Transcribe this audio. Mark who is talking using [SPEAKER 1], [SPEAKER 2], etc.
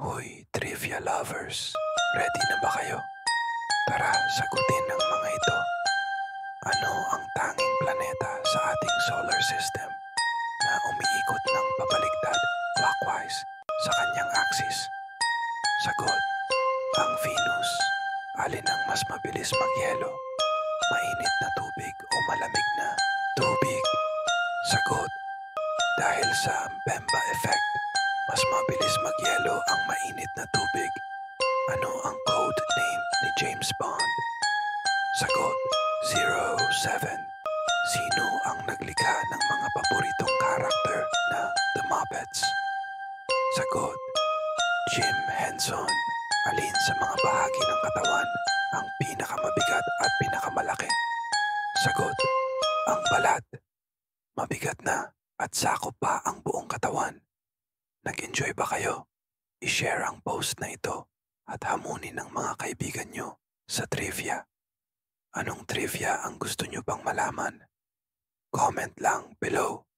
[SPEAKER 1] Hoy, trivia lovers! Ready na ba kayo? Tara, sagutin ang mga ito. Ano ang tanging planeta sa ating solar system na umiikot ng pabaliktad clockwise sa kanyang axis? Sagot, ang Venus. Alin ang mas mabilis magyelo? Mainit na tubig o malamig na tubig? Sagot, dahil sa Bemba effect, mas mabilis magyelo ang mainit na tubig. Ano ang code name ni James Bond? Sagot, 07. Sino ang naglikha ng mga paboritong karakter na The Muppets? Sagot, Jim Henson. Alin sa mga bahagi ng katawan ang pinakamabigat at pinakamalaki? Sagot, ang balat. Mabigat na at sakop pa ang buong katawan. Nag-enjoy ba kayo? I-share ang post na ito at hamunin ng mga kaibigan nyo sa trivia. Anong trivia ang gusto nyo pang malaman? Comment lang below.